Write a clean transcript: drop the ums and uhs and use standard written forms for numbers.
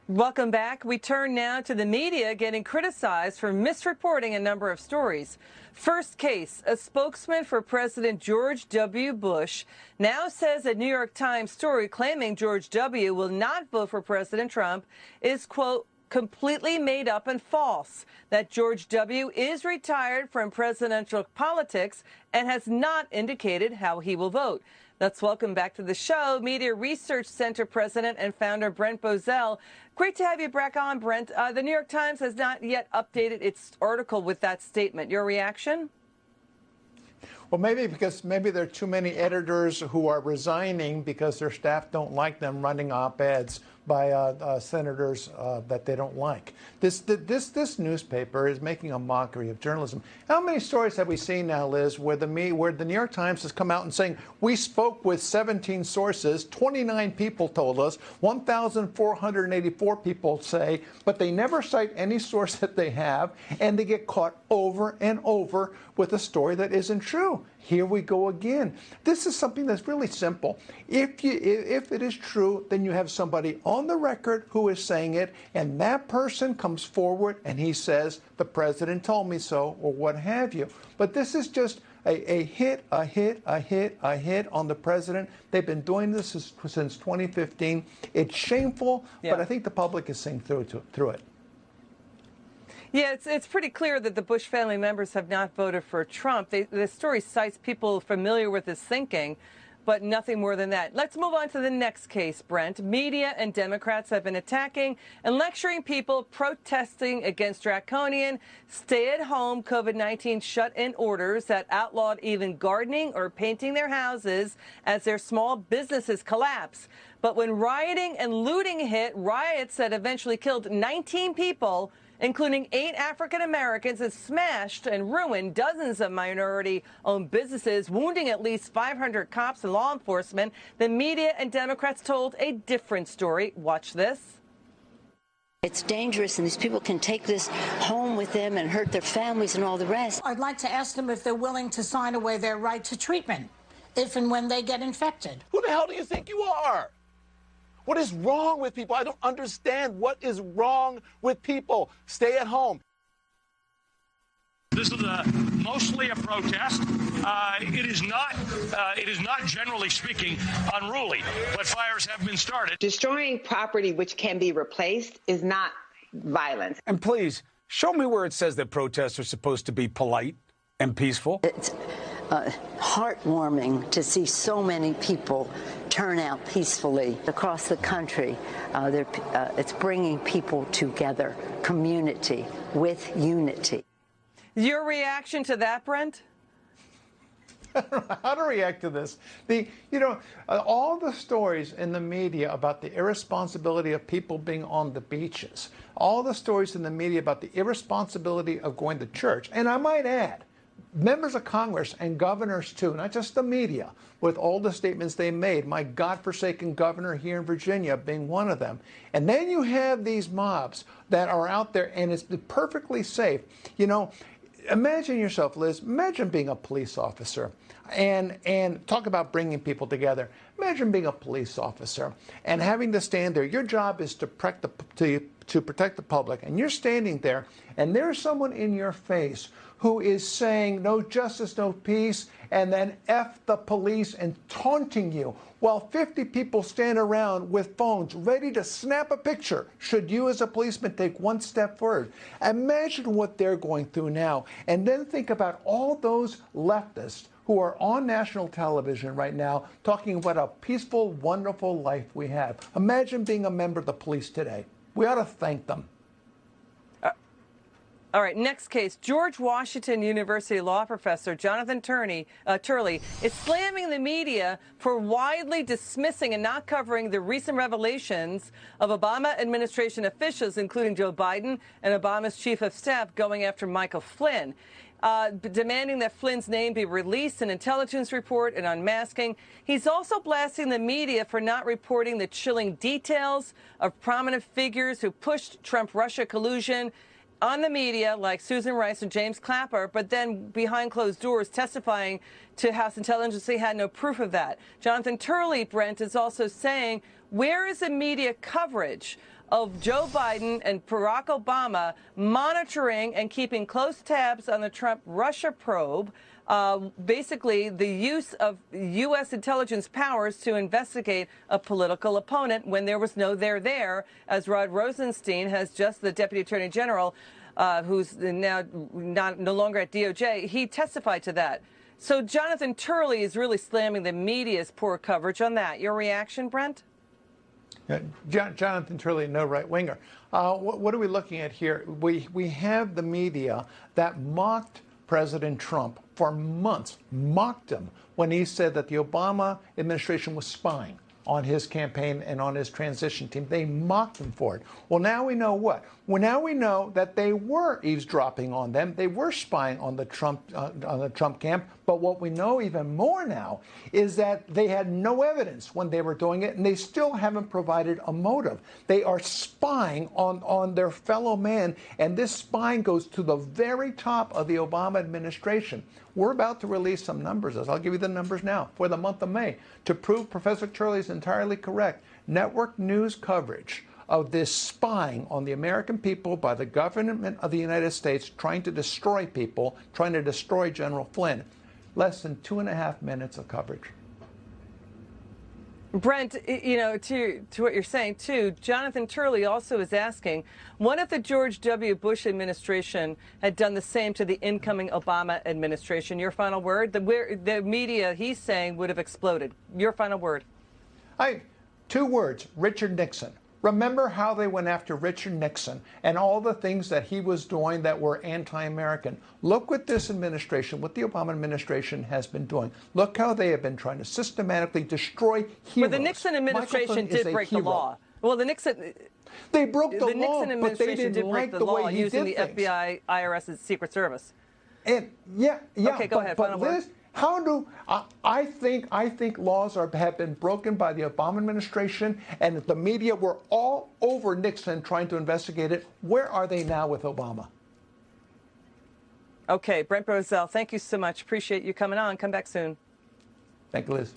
Welcome back. We turn now to the media getting criticized for misreporting a number of stories. First case, a spokesman for President George W. Bush now says a New York Times story claiming George W. will not vote for President Trump is, quote, completely made up and false, that George W. is retired from presidential politics and has not indicated how he will vote. Let's welcome back to the show Media Research Center President and founder Brent Bozell. Great to have you back on, Brent. The New York Times has not yet updated its article with that statement. Your reaction? Well, maybe there are too many editors who are resigning because their staff don't like them running op-eds by senators that they don't like. This newspaper is making a mockery of journalism. How many stories have we seen now, Liz, where the New York Times has come out and saying, we spoke with 17 sources, 29 people told us, 1,484 people say, but they never cite any source that they have, and they get caught over and over with a story that isn't true. Here we go again. This is something that's really simple. If it is true, then you have somebody on the record who is saying it, and that person comes forward and he says, the president told me so, or what have you. But this is just a hit on the president. They've been doing this since 2015. It's shameful, but I think the public is seeing through it. Yeah, it's pretty clear that the Bush family members have not voted for Trump. The story cites people familiar with his thinking, but nothing more than that. Let's move on to the next case, Brent. Media and Democrats have been attacking and lecturing people protesting against draconian stay-at-home COVID-19 shut-in orders that outlawed even gardening or painting their houses as their small businesses collapse. But when rioting and looting hit, riots that eventually killed 19 people, including 8 African Americans, has smashed and ruined dozens of minority-owned businesses, wounding at least 500 cops and law enforcement. The media and Democrats told a different story. Watch this. It's dangerous, and these people can take this home with them and hurt their families and all the rest. I'd like to ask them if they're willing to sign away their right to treatment if and when they get infected. Who the hell do you think you are? What is wrong with people? I don't understand what is wrong with people. Stay at home. This is mostly a protest. It is not, generally speaking, unruly, but fires have been started. Destroying property which can be replaced is not violence. And please, show me where it says that protests are supposed to be polite and peaceful. It's heartwarming to see so many people turn out peacefully across the country. It's bringing people together, community with unity. Your reaction to that, Brent? I don't know how to react to this. All the stories in the media about the irresponsibility of people being on the beaches, all the stories in the media about the irresponsibility of going to church, and I might add, members of Congress and governors, too, not just the media, with all the statements they made, my godforsaken governor here in Virginia being one of them. And then you have these mobs that are out there, and it's perfectly safe. Imagine yourself, Liz, imagine being a police officer and talk about bringing people together. Imagine being a police officer and having to stand there. Your job is to protect the public, and you're standing there, and there's someone in your face who is saying no justice, no peace, and then F the police and taunting you, while 50 people stand around with phones ready to snap a picture should you as a policeman take one step forward. Imagine what they're going through now, and then think about all those leftists who are on national television right now talking about a peaceful, wonderful life we have. Imagine being a member of the police today. We ought to thank them. All right, next case. George Washington University law professor Jonathan Turley is slamming the media for widely dismissing and not covering the recent revelations of Obama administration officials, including Joe Biden and Obama's chief of staff, going after Michael Flynn, demanding that Flynn's name be released, an intelligence report, and unmasking. He's also blasting the media for not reporting the chilling details of prominent figures who pushed Trump-Russia collusion on the media, like Susan Rice and James Clapper, but then behind closed doors testifying to House Intelligence they had no proof of that. Jonathan Turley, Brent, is also saying, where is the media coverage of Joe Biden and Barack Obama monitoring and keeping close tabs on the Trump Russia probe. Basically, the use of U.S. intelligence powers to investigate a political opponent when there was no there, as Rod Rosenstein has just, the Deputy Attorney General, who's now no longer at DOJ, he testified to that. So Jonathan Turley is really slamming the media's poor coverage on that. Your reaction, Brent? Jonathan Turley, no right-winger. What are we looking at here? We have the media that mocked President Trump for months, mocked him when he said that the Obama administration was spying on his campaign and on his transition team. They mocked him for it. Well, now we know what? Well, now we know that they were eavesdropping on them. They were spying on the Trump camp. But what we know even more now is that they had no evidence when they were doing it, and they still haven't provided a motive. They are spying on their fellow man, and this spying goes to the very top of the Obama administration. We're about to release some numbers. I'll give you the numbers now for the month of May to prove Professor Turley is entirely correct. Network news coverage of this spying on the American people by the government of the United States, trying to destroy people, trying to destroy General Flynn. Less than 2.5 minutes of coverage. Brent, you know, to what you're saying, too, Jonathan Turley also is asking, what if the George W. Bush administration had done the same to the incoming Obama administration? Your final word? The media, he's saying, would have exploded. Your final word. 2 words, Richard Nixon. Remember how they went after Richard Nixon and all the things that he was doing that were anti-American. Look what this administration, what the Obama administration has been doing. Look how they have been trying to systematically destroy heroes. But the Nixon administration did break the law. Well, they broke the law, Nixon administration but they didn't did break like the the law way he using did the things. FBI, IRS's Secret Service. And Okay, go ahead. Final word. How do I think laws have been broken by the Obama administration, and the media were all over Nixon trying to investigate it. Where are they now with Obama? Okay, Brent Bozell, thank you so much. Appreciate you coming on. Come back soon. Thank you, Liz.